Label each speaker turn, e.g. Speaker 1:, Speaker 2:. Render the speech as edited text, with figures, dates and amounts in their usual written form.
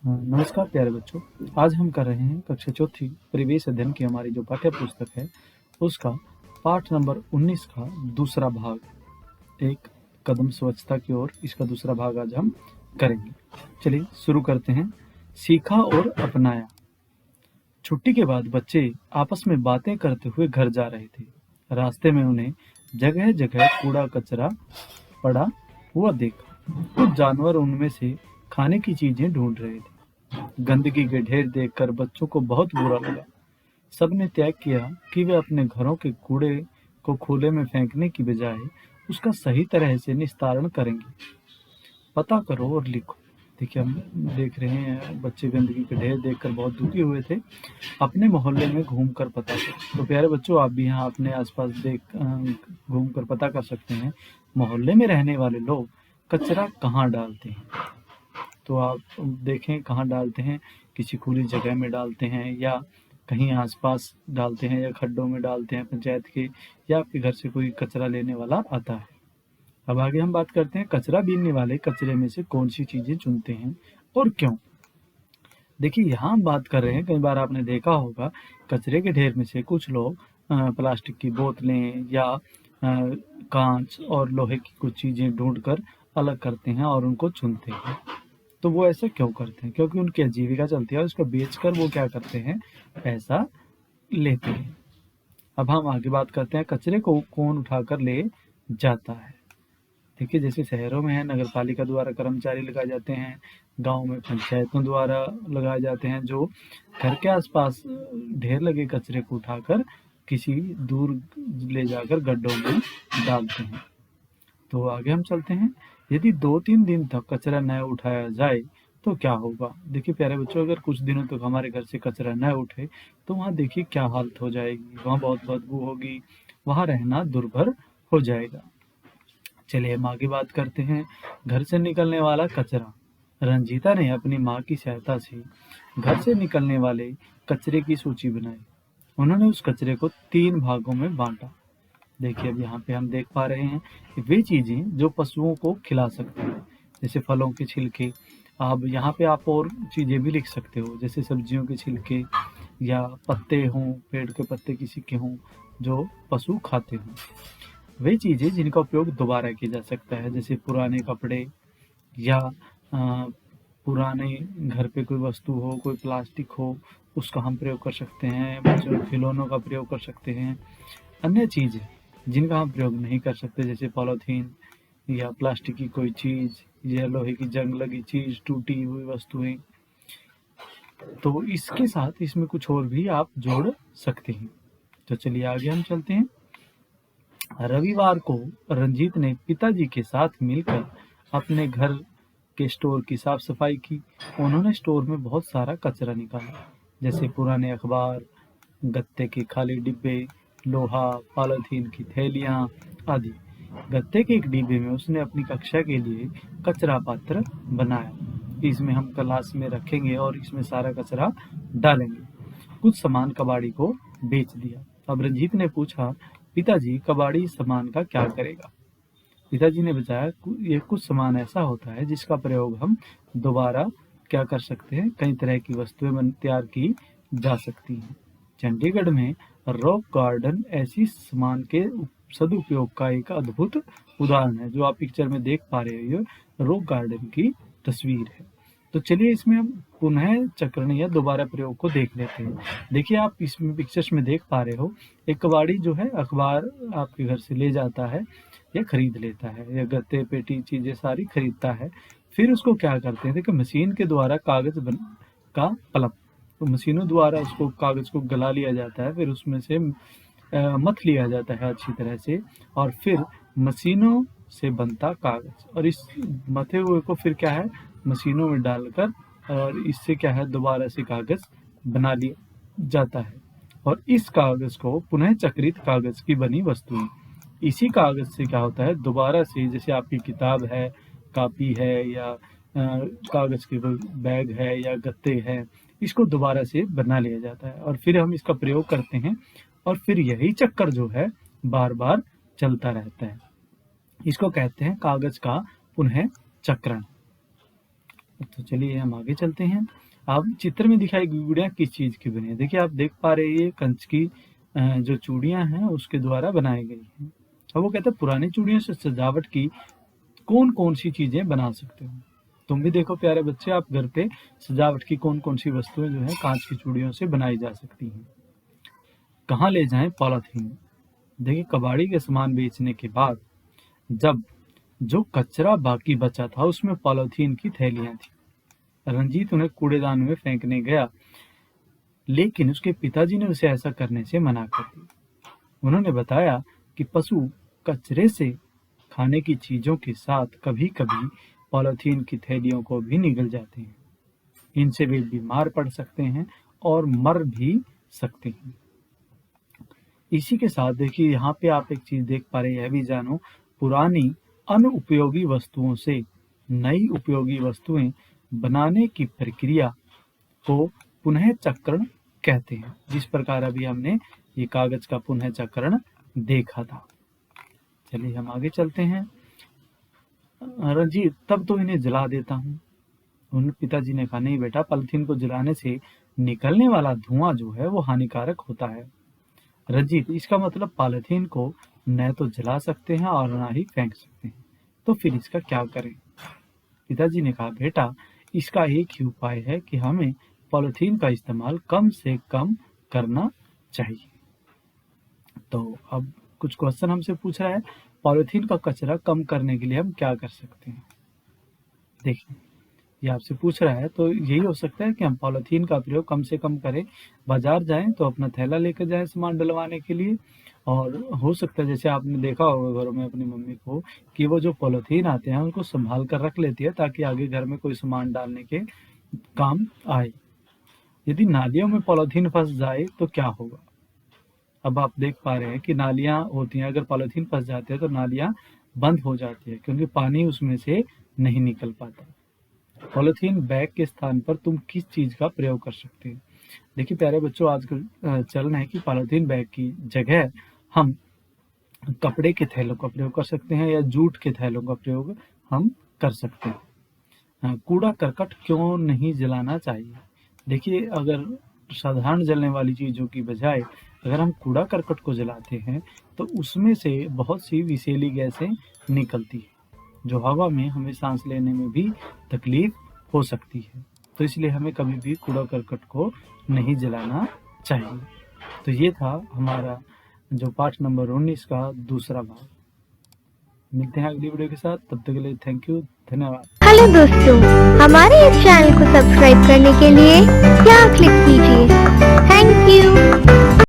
Speaker 1: नमस्कार प्यारे बच्चों। आज हम कर रहे हैं कक्षा चौथी परिवेश अध्ययन की हमारी जो पाठ्य पुस्तक है उसका पाठ नंबर 19 का दूसरा भाग, एक कदम स्वच्छता की ओर। इसका दूसरा भाग आज हम करेंगे। चलिए शुरू करते हैं। सीखा और अपनाया। छुट्टी के बाद बच्चे आपस में बातें करते हुए घर जा रहे थे। रास्ते में उन्हें जगह जगह कूड़ा कचरा पड़ा हुआ देखा। कुछ जानवर उनमें से खाने की चीजें ढूंढ रहे थे। गंदगी के ढेर देखकर बच्चों को बहुत बुरा लगा। सबने त्याग किया कि वे अपने घरों के कूड़े को खुले में फेंकने की बजाय उसका सही तरह से निस्तारण करेंगे। पता करो और लिखो। देखिए, हम देख रहे हैं बच्चे गंदगी के ढेर देखकर बहुत दुखी हुए थे। अपने मोहल्ले में घूमकर पता करो। तो प्यारे बच्चों, आप भी यहाँ अपने आसपास घूमकर पता कर सकते हैं मोहल्ले में रहने वाले लोग कचरा कहाँ डालते हैं। तो आप देखें कहाँ डालते हैं। किसी खुली जगह में डालते हैं या कहीं आसपास डालते हैं या खड्डों में डालते हैं पंचायत के, या आपके घर से कोई कचरा लेने वाला आता है। अब आगे हम बात करते हैं कचरा बीनने वाले कचरे में से कौन सी चीजें चुनते हैं और क्यों। देखिए, यहाँ हम बात कर रहे हैं, कई बार आपने देखा होगा कचरे के ढेर में से कुछ लोग प्लास्टिक की बोतलें या कांच और लोहे की कुछ चीजें ढूंढकर अलग करते हैं और उनको चुनते हैं। तो वो ऐसा क्यों करते हैं? क्योंकि उनकी आजीविका चलती है और उसको बेचकर वो क्या करते हैं, पैसा लेते हैं। अब हम आगे बात करते हैं कचरे को कौन उठाकर ले जाता है। देखिए, जैसे शहरों में है नगर पालिका द्वारा कर्मचारी लगाए जाते हैं, गांव में पंचायतों द्वारा लगाए जाते हैं, जो घर के आसपास ढेर लगे कचरे को उठाकर किसी दूर ले जाकर गड्ढों में डालते हैं। तो आगे हम चलते हैं। यदि 2-3 दिन तक कचरा न उठाया जाए तो क्या होगा? देखिए प्यारे बच्चों, अगर कुछ दिनों तक हमारे घर से कचरा न उठे तो वहाँ देखिए क्या हालत हो जाएगी। वहाँ बहुत बदबू होगी, वहाँ रहना दुर्भर हो जाएगा। चलिए हम आगे बात करते हैं। घर से निकलने वाला कचरा। रंजीता ने अपनी माँ की सहायता से घर से निकलने वाले कचरे की सूची बनाई। उन्होंने उस कचरे को 3 भागों में बांटा। देखिए, अब यहाँ पे हम देख पा रहे हैं कि वे चीजें जो पशुओं को खिला सकते हैं, जैसे फलों के छिलके। अब यहाँ पे आप और चीजें भी लिख सकते हो, जैसे सब्जियों के छिलके या पत्ते हों, पेड़ के पत्ते किसी के हों जो पशु खाते हों। वे चीजें जिनका उपयोग दोबारा किया जा सकता है, जैसे पुराने कपड़े या पुराने घर पे कोई वस्तु हो, कोई प्लास्टिक हो, उसका हम प्रयोग कर सकते हैं। बच्चों के खिलौनों का प्रयोग कर सकते हैं। अन्य चीज़ें जिनका हम प्रयोग नहीं कर सकते, जैसे पॉलीथीन या प्लास्टिक की कोई चीज़ या लोहे की जंग लगी चीज़, टूटी हुई वस्तुएं। तो इसके साथ इसमें कुछ और भी आप जोड़ सकते हैं। तो चलिए आगे हम चलते हैं। रविवार को रंजीत ने पिताजी के साथ मिलकर अपने घर के स्टोर की साफ सफाई की। उन्होंने स्टोर में बहुत सारा कचरा निकाला, जैसे पुराने अखबार, गत्ते के खाली डिब्बे, लोहा, पॉलीथीन की थैलियां आदि। गत्ते के एक डिब्बे में उसने अपनी कक्षा के लिए कचरा पात्र बनाया। इसमें हम क्लास में रखेंगे और इसमें सारा कचरा डालेंगे। कुछ सामान कबाड़ी को बेच दिया। अब रंजीत ने पूछा, पिताजी कबाड़ी इस सामान का क्या करेगा? पिताजी ने बताया, ये कुछ सामान ऐसा होता है जिसका प्रयोग हम दोबारा क्या कर सकते हैं, कई तरह की वस्तुएं तैयार की जा सकती हैं। चंडीगढ़ में रॉक गार्डन ऐसी सामान के सदुपयोग का एक अद्भुत उदाहरण है। जो आप पिक्चर में देख पा रहे हो, ये रॉक गार्डन की तस्वीर है। तो चलिए इसमें हम पुनः चक्रण या दोबारा प्रयोग को देख लेते हैं। देखिए, आप इसमें पिक्चर्स में देख पा रहे हो, एक कबाड़ी जो है अखबार आपके घर से ले जाता है या खरीद लेता है, या गत्ते पेटी चीजें सारी खरीदता है। फिर उसको क्या करते हैं, देखिए मशीन के द्वारा कागज का पल्प, तो मशीनों द्वारा उसको कागज को गला लिया जाता है, फिर उसमें से मथ लिया जाता है अच्छी तरह से, और फिर मशीनों से बनता कागज, और इस मथे हुए को फिर क्या है, मशीनों में डालकर, और इससे क्या है, दोबारा से कागज बना लिया जाता है। और इस कागज को पुनः चक्रित कागज की बनी वस्तुएं, इसी कागज से क्या होता है, दोबारा से, जैसे आपकी किताब है, कॉपी है, या कागज के बैग है या गत्ते हैं, इसको दोबारा से बना लिया जाता है और फिर हम इसका प्रयोग करते हैं, और फिर यही चक्कर जो है बार बार चलता रहता है। इसको कहते हैं कागज का पुनः चक्रण। तो चलिए हम आगे चलते हैं। अब चित्र में दिखाई गई गुड़िया किस चीज की बनी है? देखिए आप देख पा रहे हैं ये कंच की जो चूड़ियां हैं उसके द्वारा बनाई गई हैं। अब वो कहते हैं पुरानी चूड़ियों से सजावट की कौन कौन सी चीजें बना सकते हो? तुम भी देखो प्यारे बच्चे, आप घर पे सजावट की कौन कौन सी वस्तुएं जो है कांच की चूड़ियों से बनाई जा सकती हैं। कहाँ ले जाएं पॉलीथीन? देखिए कबाड़ी के सामान बेचने के बाद जब जो कचरा बाकी बचा था उसमें पॉलीथीन की थैलियां थी। रंजीत उन्हें कूड़ेदान में फेंकने गया, लेकिन उसके पिताजी ने उसे ऐसा करने से मना कर दिया। उन्होंने बताया कि पशु कचरे से खाने की चीजों के साथ कभी कभी पॉलीथीन की थैलियों को भी निगल जाते हैं। इनसे वे बीमार पड़ सकते हैं और मर भी सकते हैं। इसी के साथ देखिए यहाँ पे आप एक चीज देख पा रहे हैं, यह भी जानो, पुरानी अनुपयोगी वस्तुओं से नई उपयोगी वस्तुएं बनाने की प्रक्रिया को पुनः चक्रण कहते हैं। जिस प्रकार अभी हमने ये कागज का पुनः चक्रण देखा था। चलिए हम आगे चलते हैं। रंजीत, तब तो इन्हें जला देता हूँ। उन पिताजी ने कहा, नहीं बेटा, पॉलीथीन को जलाने से निकलने वाला धुआं जो है वो हानिकारक होता है। रंजीत, इसका मतलब पॉलीथीन को न तो जला सकते हैं और ना ही फेंक सकते हैं, तो फिर इसका क्या करें? पिताजी ने कहा, बेटा, इसका एक ही उपाय है कि हमें पॉलीथीन का इस्तेमाल कम से कम करना चाहिए। तो अब कुछ क्वेश्चन हमसे पूछ रहा है, पॉलीथीन का कचरा कम करने के लिए हम क्या कर सकते हैं? देखिए ये आपसे पूछ रहा है, तो यही हो सकता है कि हम पॉलीथीन का प्रयोग कम से कम करें। बाजार जाएं तो अपना थैला लेकर जाएं सामान डलवाने के लिए। और हो सकता है जैसे आपने देखा होगा घरों में अपनी मम्मी को कि वो जो पॉलीथीन आते हैं उनको संभाल कर रख लेती है ताकि आगे घर में कोई सामान डालने के काम आए। यदि नालियों में पॉलीथीन फंस जाए तो क्या होगा? अब आप देख पा रहे हैं कि नालियां होती हैं, अगर पॉलीथीन फंस जाते हैं तो नालियां बंद हो जाती है क्योंकि पानी उसमें से नहीं निकल पाता। पॉलीथीन बैग के स्थान पर तुम किस चीज का प्रयोग कर सकते हैं? देखिए प्यारे बच्चों, आजकल चल रहा है कि पॉलीथीन बैग की जगह हम कपड़े के थैलों का प्रयोग कर सकते हैं या जूट के थैलों का प्रयोग हम कर सकते हैं। कूड़ा करकट क्यों नहीं जलाना चाहिए? देखिए अगर साधारण जलने वाली चीजों की बजाय अगर हम कूड़ा करकट को जलाते हैं तो उसमें से बहुत सी विषैली गैसें निकलती है जो हवा में हमें सांस लेने में भी तकलीफ हो सकती है। तो इसलिए हमें कभी भी कूड़ा करकट को नहीं जलाना चाहिए। तो ये था हमारा जो पाठ नंबर 19 का दूसरा भाग। मिलते हैं अगली वीडियो के साथ, तब तक के लिए थैंक यू, धन्यवाद।
Speaker 2: हेलो दोस्तों, हमारे इस चैनल को सब्सक्राइब करने के लिए यहाँ क्लिक